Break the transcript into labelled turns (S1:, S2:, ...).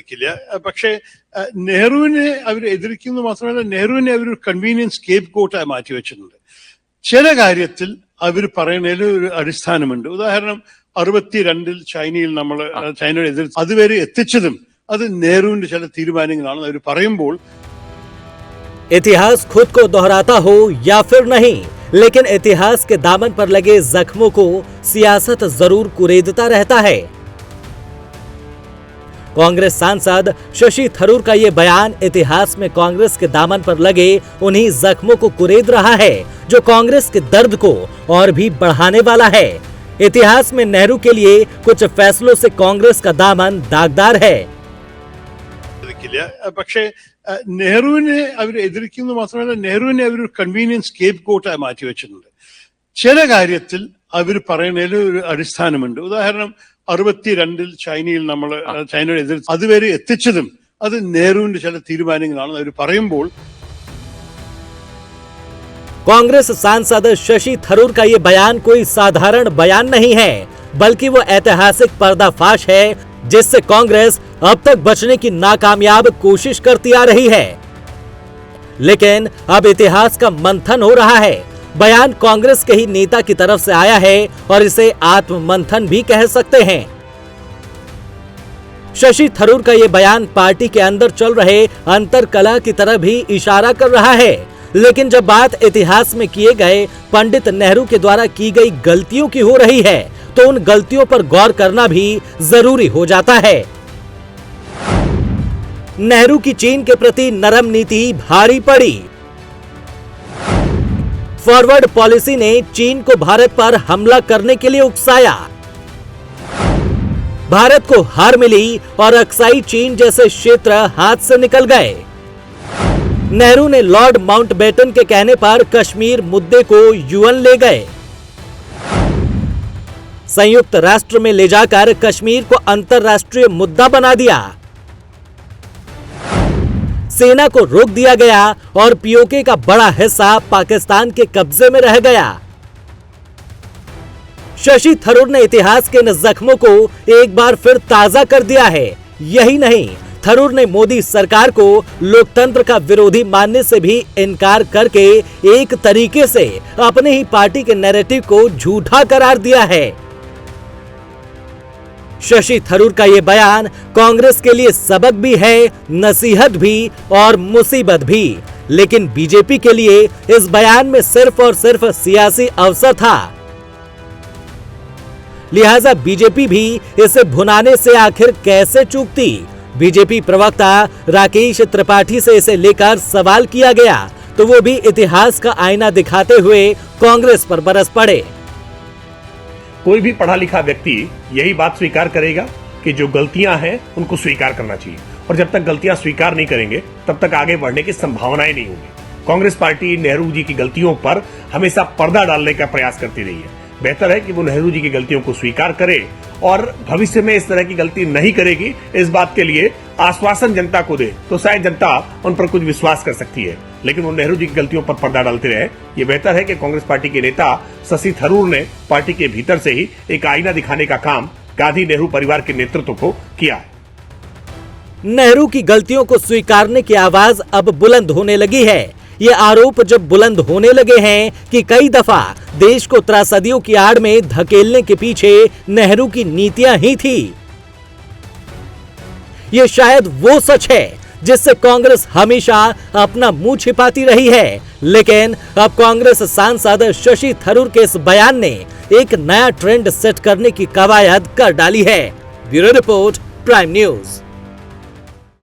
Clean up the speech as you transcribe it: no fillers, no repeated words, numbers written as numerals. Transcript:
S1: സാധിക്കില്ല. പക്ഷേ നെഹ്റുവിനെ അവർ എതിർക്കുന്നത് മാത്രമല്ല, നെഹ്റുവിനെ അവർ കൺവീനിയൻസ് സ്കേപ്പ് കോട്ടായി മാറ്റിവെച്ചിട്ടുണ്ട്. ചില കാര്യത്തിൽ അവർ പറയുന്നതിൽ ഒരു അടിസ്ഥാനമുണ്ട്. ഉദാഹരണം 62 ചൈനയിൽ നമ്മൾ ചൈനയുടെ എതിർ അതുവരെ എത്തിച്ചതും അത് നെഹ്റുവിന്റെ ചില തീരുമാനങ്ങളാണെന്ന് അവർ പറയുമ്പോൾ
S2: इतिहास खुद को दोहराता हो या फिर नहीं, लेकिन इतिहास के दामन पर लगे जख्मों को सियासत जरूर कुरेदता रहता है। कांग्रेस सांसद शशि थरूर का ये बयान इतिहास में कांग्रेस के दामन पर लगे उन्हीं जख्मों को कुरेद रहा है जो कांग्रेस के दर्द को और भी बढ़ाने वाला है। इतिहास में नेहरू के लिए कुछ फैसलों से कांग्रेस का दामन दागदार है।
S1: പക്ഷേ നെഹ്റുവിനെ അവർ എതിർക്കുന്നത് മാത്രമല്ല, നെഹ്റുവിനെ അവർ കൺവീനിയൻസ് സ്കേപ്പ് കോട്ടായി മാറ്റിവെച്ചിട്ടുണ്ട്. ചില കാര്യത്തിൽ അവർ പറയുന്നതിൽ ഒരു അടിസ്ഥാനമുണ്ട്. ഉദാഹരണം 62 ചൈനയിൽ നമ്മൾ ചൈനയുടെ എതിർ അതുവരെ എത്തിച്ചതും അത് നെഹ്റുവിന്റെ ചില തീരുമാനങ്ങളാണെന്ന് അവർ പറയുമ്പോൾ
S2: कांग्रेस सांसद शशि थरूर का ये बयान कोई साधारण बयान नहीं है, बल्कि वो ऐतिहासिक पर्दाफाश है जिससे कांग्रेस अब तक बचने की नाकामयाब कोशिश करती आ रही है। लेकिन अब इतिहास का मंथन हो रहा है। बयान कांग्रेस के ही नेता की तरफ से आया है और इसे आत्ममंथन भी कह सकते हैं। शशि थरूर का ये बयान पार्टी के अंदर चल रहे अंतरकलह की तरह भी इशारा कर रहा है। लेकिन जब बात इतिहास में किए गए पंडित नेहरू के द्वारा की गई गलतियों की हो रही है तो उन गलतियों पर गौर करना भी जरूरी हो जाता है। नेहरू की चीन के प्रति नरम नीति भारी पड़ी। फॉरवर्ड पॉलिसी ने चीन को भारत पर हमला करने के लिए उकसाया। भारत को हार मिली और अक्साई चीन जैसे क्षेत्र हाथ से निकल गए। नेहरू ने लॉर्ड माउंटबेटन के कहने पर कश्मीर मुद्दे को यूएन ले गए। संयुक्त राष्ट्र में ले जाकर कश्मीर को अंतरराष्ट्रीय मुद्दा बना दिया। सेना को रोक दिया गया और पीओके का बड़ा हिस्सा पाकिस्तान के कब्जे में रह गया। शशि थरूर ने इतिहास के इन जख्मों को एक बार फिर ताजा कर दिया है। यही नहीं, थरूर ने मोदी सरकार को लोकतंत्र का विरोधी मानने से भी इनकार करके एक तरीके से अपने ही पार्टी के नैरेटिव को झूठा करार दिया है। शशि थरूर का ये बयान कांग्रेस के लिए सबक भी है, नसीहत भी और मुसीबत भी। लेकिन बीजेपी के लिए इस बयान में सिर्फ और सिर्फ सियासी अवसर था। लिहाजा बीजेपी भी इसे भुनाने से आखिर कैसे चूकती। बीजेपी प्रवक्ता राकेश त्रिपाठी से इसे लेकर सवाल किया गया तो वो भी इतिहास का आईना दिखाते हुए कांग्रेस पर बरस पड़े।
S3: कोई भी पढ़ा लिखा व्यक्ति यही बात स्वीकार करेगा कि जो गलतियां हैं उनको स्वीकार करना चाहिए, और जब तक गलतियां स्वीकार नहीं करेंगे तब तक आगे बढ़ने की संभावनाएं नहीं होंगी। कांग्रेस पार्टी नेहरू जी की गलतियों पर हमेशा पर्दा डालने का प्रयास करती रही है। बेहतर है कि वो नेहरू जी की गलतियों को स्वीकार करे और भविष्य में इस तरह की गलती नहीं करेगी, इस बात के लिए आश्वासन जनता को दे, तो शायद जनता उन पर कुछ विश्वास कर सकती है। लेकिन वो नेहरू जी की गलतियों पर पर्दा डालते रहे। ये बेहतर है कि कांग्रेस पार्टी के नेता शशि थरूर ने पार्टी के भीतर से ही एक आईना दिखाने का काम गांधी नेहरू परिवार के नेतृत्व को किया है।
S2: नेहरू की गलतियों को स्वीकारने की आवाज अब बुलंद होने लगी है। ये आरोप जब बुलंद होने लगे हैं कि कई दफा देश को त्रासदियों की आड़ में धकेलने के पीछे नेहरू की नीतियां ही थी। ये शायद वो सच है जिससे कांग्रेस हमेशा अपना मुंह छिपाती रही है। लेकिन अब कांग्रेस सांसद शशि थरूर के इस बयान ने एक नया ट्रेंड सेट करने की कवायद कर डाली है। Bureau report, prime news.